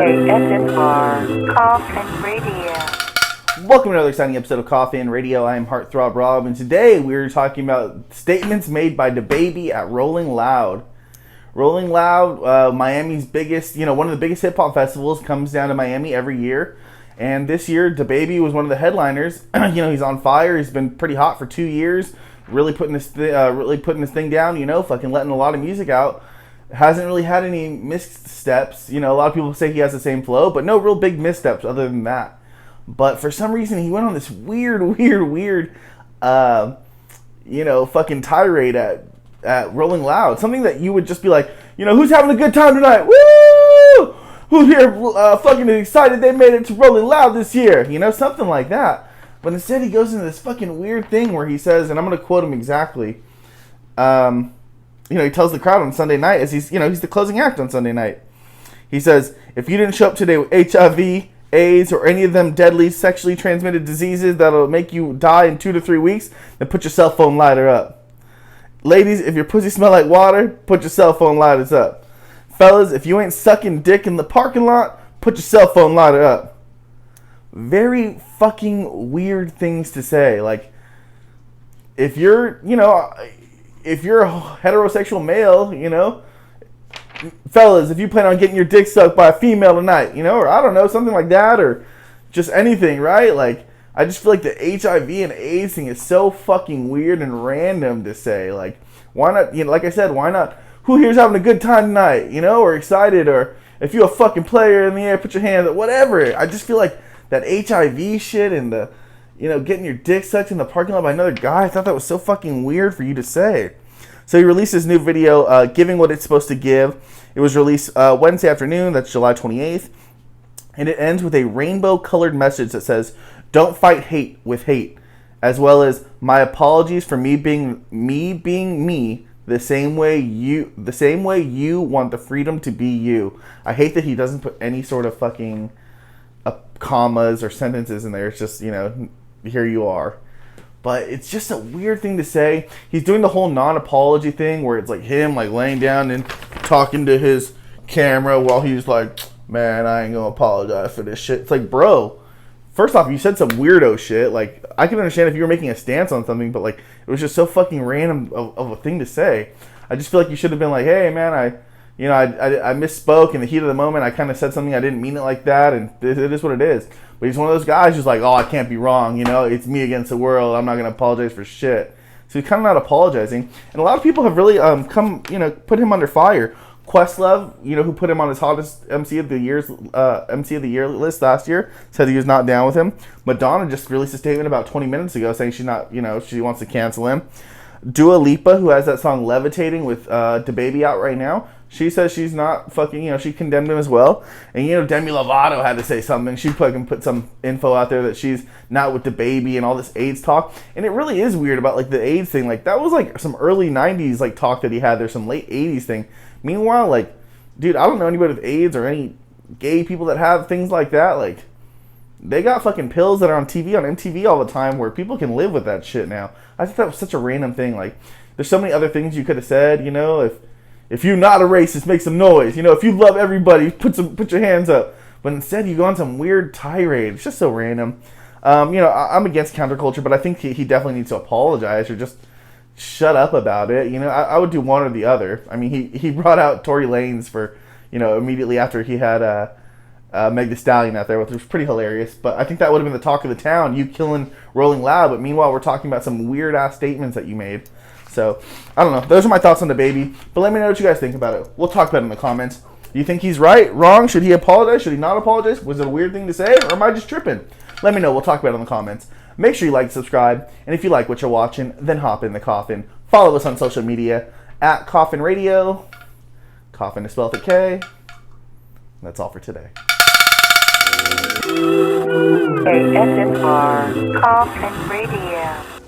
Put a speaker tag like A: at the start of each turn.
A: ASMR Coffin Radio.
B: Welcome to another exciting episode of Coffin Radio. I am Heartthrob Rob, and today we're talking about statements made by DaBaby at Rolling Loud. Rolling Loud, Miami's biggest, one of the biggest hip hop festivals, comes down to Miami every year. And this year, DaBaby was one of the headliners. He's on fire. He's been pretty hot for 2 years. Really putting his thing down. Fucking letting a lot of music out. Hasn't really had any missteps. A lot of people say he has the same flow, but no real big missteps other than that. But for some reason, he went on this weird, fucking tirade at Rolling Loud. Something that you would just be like, who's having a good time tonight? Woo! Who here fucking excited they made it to Rolling Loud this year? Something like that. But instead, he goes into this fucking weird thing where he says, and I'm going to quote him exactly. He tells the crowd on Sunday night, as he's the closing act on Sunday night. He says, if you didn't show up today with HIV, AIDS, or any of them deadly sexually transmitted diseases that'll make you die in 2 to 3 weeks, then put your cell phone lighter up. Ladies, if your pussy smell like water, put your cell phone lighters up. Fellas, if you ain't sucking dick in the parking lot, put your cell phone lighter up. Very fucking weird things to say. Like, if you're a heterosexual male, fellas, if you plan on getting your dick sucked by a female tonight, or I don't know, something like that, or just anything, right? Like, I just feel like the HIV and AIDS thing is so fucking weird and random to say. Like, why not, like I said, why not, who here's having a good time tonight, or excited, or if you're a fucking player in the air, put your hands up, whatever. I just feel like that HIV shit and the, getting your dick sucked in the parking lot by another guy, I thought that was so fucking weird for you to say. So he released his new video, Giving What It's Supposed to Give. It was released Wednesday afternoon, that's July 28th. And it ends with a rainbow-colored message that says, don't fight hate with hate. As well as, my apologies for me being me, the same way you want the freedom to be you. I hate that he doesn't put any sort of fucking commas or sentences in there. It's just, here you are. But it's just a weird thing to say. He's doing the whole non-apology thing where it's like him like laying down and talking to his camera while he's like, man, I ain't gonna apologize for this shit. It's like, bro, first off, you said some weirdo shit. Like, I can understand if you were making a stance on something, but like, it was just so fucking random of a thing to say. I just feel like you should have been like, hey, man, I misspoke in the heat of the moment. I kind of said something, I didn't mean it like that, and it is what it is. But he's one of those guys who's like, oh, I can't be wrong, it's me against the world, I'm not going to apologize for shit. So he's kind of not apologizing. And a lot of people have really put him under fire. Questlove, who put him on his hottest MC of the Year list last year, said he was not down with him. Madonna just released a statement about 20 minutes ago saying she's not, she wants to cancel him. Dua Lipa, who has that song Levitating with DaBaby out right now, she says she's not fucking, she condemned him as well. And, Demi Lovato had to say something. She fucking put some info out there that she's not with DaBaby and all this AIDS talk. And it really is weird about, like, the AIDS thing. Like, that was, like, some early 90s, like, talk that he had. There's some late 80s thing. Meanwhile, like, dude, I don't know anybody with AIDS or any gay people that have things like that. Like, they got fucking pills that are on TV, on MTV all the time where people can live with that shit now. I think that was such a random thing. Like, there's so many other things you could have said, if you're not a racist, make some noise. If you love everybody, put your hands up. But instead, you go on some weird tirade. It's just so random. I'm against counterculture, but I think he definitely needs to apologize or just shut up about it. I would do one or the other. I mean, he brought out Tory Lanez for, immediately after he had Meg Thee Stallion out there, which was pretty hilarious. But I think that would have been the talk of the town, you killing Rolling Loud. But meanwhile, we're talking about some weird-ass statements that you made. So, I don't know. Those are my thoughts on DaBaby. But let me know what you guys think about it. We'll talk about it in the comments. Do you think he's right? Wrong? Should he apologize? Should he not apologize? Was it a weird thing to say? Or am I just tripping? Let me know. We'll talk about it in the comments. Make sure you like, subscribe. And if you like what you're watching, then hop in the coffin. Follow us on social media at Coffin Radio. Coffin is spelled with a K. That's all for today.
A: ASMR Coffin Radio.